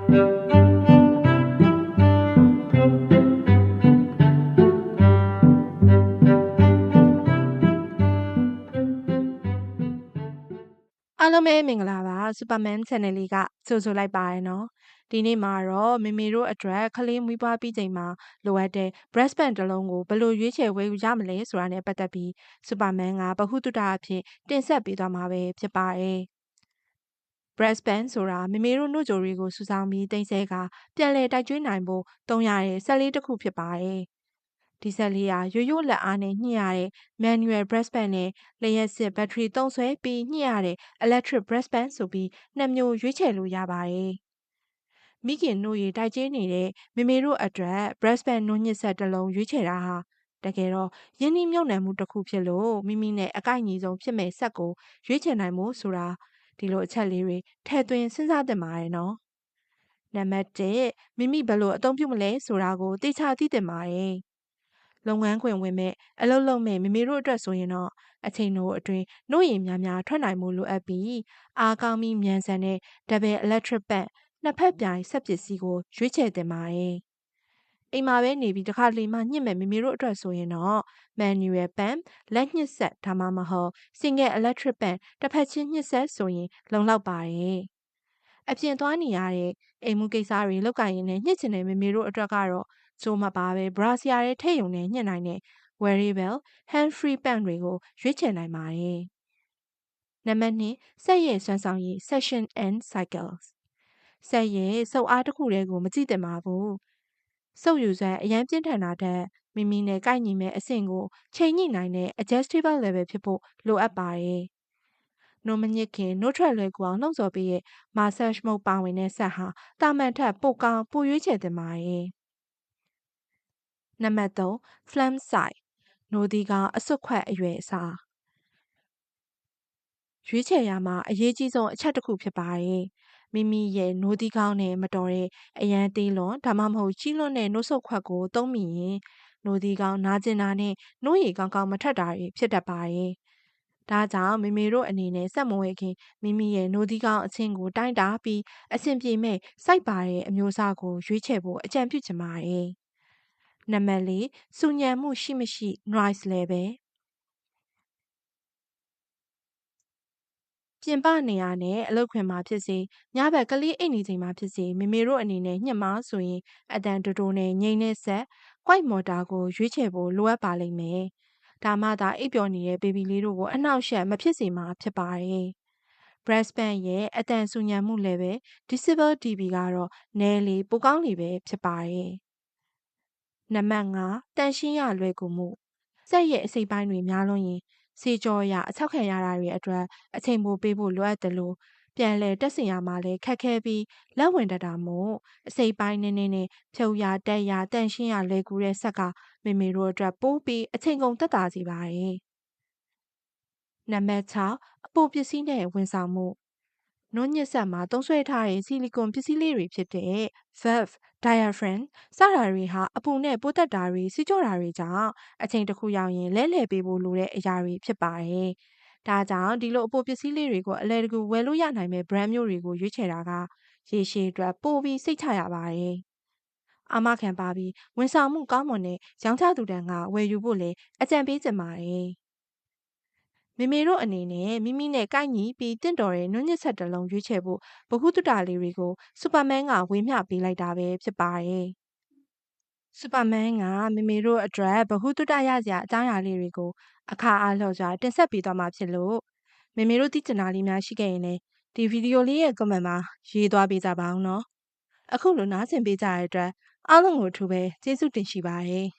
အားလုံးပဲမင်္ဂလာပါ Superman Channel လေးကကြိုဆိုလိုက်ပါရနော်ဒီနေ့မှာတော့မေမေတို့အတွက်ကလေးမွေးဖွားပြီးချိန်မှာလိုအပ်တဲ့ breast band တစ်လုံးကိုဘယ်လိုရွေးချယ်ဝယ်ယူရမလဲဆိုတာနဲ့ပတ်သက်ပြီး Superman ကဗဟုသုတအဖြစ်တင်ဆက်ပေးသွားမှာပဲဖြစ်ပါတယ် breast band ဆိုတာမေမေတို့နှုတ်ကြိုတွေကိုစူဆောင်းပြီးတင်ဆဲကပြန်လည်တိုက်ကျွေးနိုင်ဖို့သုံးရတဲ့ဆက်လေးတစ်ခုဖြစ်ပါတယ်ဒီဆက်လေးဟာရိုးရိုးလက်အားနဲ့ညှိရတဲ့ manual breast band နဲ့လျှက်စစ်ဘက်ထရီသုံးစွဲပြီးညှိရတဲ့ electric breast band ဆိုပြီးနှစ်မျိုးရွေးချယ်လို့ရပါတယ်။မိခင်နှုတ်ရည်တိုက်ကျင်းနေတဲ့မေမေတို့အတွက် breast band နှုတ်ညစ်ဆက်တစ်လုံးရွေးချယ်တာဟာတကယ်တော့ယင်းနှီးမြုပ်နှံမှုတစ်ခုဖြစ်လို့မိမိနဲ့အကိုက်ညီဆုံးဖြစ်မဲ့ဆက်ကိုရွေးချယ်နိုင်မှုဆိုတာဒီလိုအချက်လေးတွေထည့်သွင်းစဉ်းစားသင့်ပါတယ်နော်။နံပါတ်1မိမိဘယ်လိုအသုံးပြုမလဲဆိုတာကိုသိချသိသင့်ပါတယ်။လုပ်ငန်းခွင်ဝင်မဲ့အလုပ်လုပ်မဲ့မေမေတို့အတွက်ဆိုရင်တော့အချိန်တို့အတွင်းနှုတ်ရည်များများထွက်နိုင်မှုလိုအပ်ပြီးအားကောင်းပြီးမြန်ဆန်တဲ့ double electric band နှစ်ဖက်ပြိုင်ဆက်ပစ္စည်းကိုရွေးချယ်တင်ပါတယ်။အိမ်မှာပဲနေပြီးတစ်ခါလေမှညှစ်မဲ့မေမေတို့အတွက်ဆိုရင်တော့ manual band လက်ညှစ်ဆက်ဒါမှမဟုတ် single electric band တစ်ဖက်ချင်းညှစ်ဆက်ဆိုရင်လုံလောက်ပါတယ်။အပြင်သွားနေရတဲ့အိမ်မှုကိစ္စတွေလောက်ကရင်နဲ့ညှစ်ချင်တဲ့မေမေတို့အတွက်ကတော့ကျိုးမပါပဲဘရာဆီယာရဲ့ထည့်ယုံနဲ့ညှစ်နိုင်တဲ့ wearable hand free band တွေကိုရွေးချယ်နိုင်ပါတယ်။နံပါတ်2ဆက်ရဲ့စွမ်းဆောင်ရည် session and cycles ဆက်ရဲ့စုပ်အားတစ်ခုတည်းကိုမကြည့်သင့်ပါဘူး။စုပ်ယူစွမ်းအရန်ပြင်းထန်တာတဲ့မိမိနဲ့ကိုက်ညီမဲ့အဆင့်ကိုချိန်ညှိနိုင်တဲ့ adjustable level ဖြစ်ဖို့လိုအပ်ပါတယ်။နှုတ်မညစ်ခင်နှုတ်ထွက်လွယ်ကူအောင်လှုံ့ဆော်ပေးရဲ့ massage mode ပါဝင်တဲ့ဆက်ဟာတာမန်ထက်ပိုကောင်းပိုရွေးချယ်သင့်ပါတယ်။နံပါတ်3 phlegm side နိုဒီကအစွတ်ခွက်အရွယ်အစားရွေးချယ်ရမှာအရေးကြီးဆုံးအချက်တစ်ခုဖြစ်ပါတယ်။မိမိရဲ့နိုဒီကောင်းနဲ့မတော်တဲ့အရန်သေးလွန်ဒါမှမဟုတ်ကြီးလွန်းတဲ့နှုတ်ဆုပ်ခွက်ကိုသုံးမိရင်နိုဒီကောင်းနာကျင်တာနဲ့နှုတ်ရည်ကောင်းကောင်းမထွက်တာတွေဖြစ်တတ်ပါတယ်။ဒါကြောင့်မေမေတို့အနေနဲ့စက်မဝဲခင်မိမိရဲ့နိုဒီကောင်းအချင်းကိုတိုင်းတာပြီးအဆင်ပြေမဲ့စိုက်ပါတဲ့အမျိုးအစားကိုရွေးချယ်ဖို့အကြံပြုချင်ပါတယ်။နံပါတ်4စူညံမှုရှိမရှိ noise level ပြင်ပနေရာနဲ့အလုပ်ခွင်မှာဖြစ်စေညဘက်ကလေးအိတ်နေချိန်မှာဖြစ်စေမေမေတို့အနေနဲ့ညှစ်မှာဆိုရင်အတန်တိုတိုနဲ့ငိမ့်တဲ့ဆက် white motor ကိုရွေးချယ်ဖို့လိုအပ်ပါလိမ့်မယ်။ဒါမှသာအိပ်ပျော်နေတဲ့ဘေဘီလေးတို့ကိုအနှောက်အယှက်မဖြစ်စေမှာဖြစ်ပါတယ်။ breast band ရဲ့အတန်ဆူညံမှု level decibel dB ကတော့နည်းလေပိုကောင်းလေပဲဖြစ်ပါတယ်။နံပါတ်5တန်ရှင်းရလွယ်ကူမှုစက်ရဲ့အစိပ်ပိုင်းတွေများလွန်းရင်စေကြောရအချောက်ခံရတာတွေအတွက်အချိန်ပိုပေးဖို့လိုအပ်တယ်လို့ပြန်လဲတက်စင်ရမှာလဲခက်ခဲပြီးလက်ဝင်တတာမို့အစိပ်ပိုင်းနည်းနည်းနဲ့ဖြုတ်ရတက်ရတန့်ရှင်းရလွယ်ကူတဲ့ဆက်ကမေမေတို့အတွက်ပိုးပြီးအချိန်ကုန်သက်သာစေပါတယ်။နံပါတ်6အပိုပစ္စည်းနဲ့ဝန်ဆောင်မှုနှုတ်ညစ်ဆက်မှာသုံးစွဲထားတဲ့ဆီလီကွန်ပစ္စည်းလေးတွေဖြစ်တဲ့ valve, diaphragm စတာတွေဟာအပူနဲ့ပိုးသက်တာတွေစီးကြောတာတွေကြောင့်အချိန်တစ်ခုရောက်ရင်လဲလှယ်ပေးဖို့လိုတဲ့အရာတွေဖြစ်ပါတယ်။ဒါကြောင့်ဒီလိုအပိုပစ္စည်းလေးတွေကိုအလဲတကူဝယ်လို့ရနိုင်မဲ့ brand မျိုးတွေကိုရွေးချယ်တာကရေရှည်အတွက်ပိုပြီးစိတ်ချရပါတယ်။အာမခံပါပြီးဝန်ဆောင်မှုကောင်းမွန်တဲ့ရောင်းချသူတန်းကဝယ်ယူဖို့လေအကြံပေးချင်ပါတယ်။မေမေတို့အနေနဲ့မိမိနဲ့ကိုက်ညီပြီးတင့်တော်တဲ့နှုတ်ညစ်ဆက်တစ်လုံးရွေးချယ်ဖို့ဗဟုသုတလေးတွေကိုစူပါမန်ကဝေမျှပေးလိုက်တာပဲဖြစ်ပါတယ်။စူပါမန်ကမေမေတို့အတွက်ဗဟုသုတရစရာအကြောင်းအရာလေးတွေကိုအခါအားလျော်စွာတင်ဆက်ပေးသွားမှာဖြစ်လို့မေမေတို့သိချင်တာလေးများရှိခဲ့ရင်လည်းဒီဗီဒီယိုလေးရဲ့ comment မှာရေးသွားပေးကြပါအောင်နော်။အခုလိုနားဆင်ပေးကြတဲ့အတွက်အားလုံးကိုအထူးပဲကျေးဇူးတင်ရှိပါတယ်။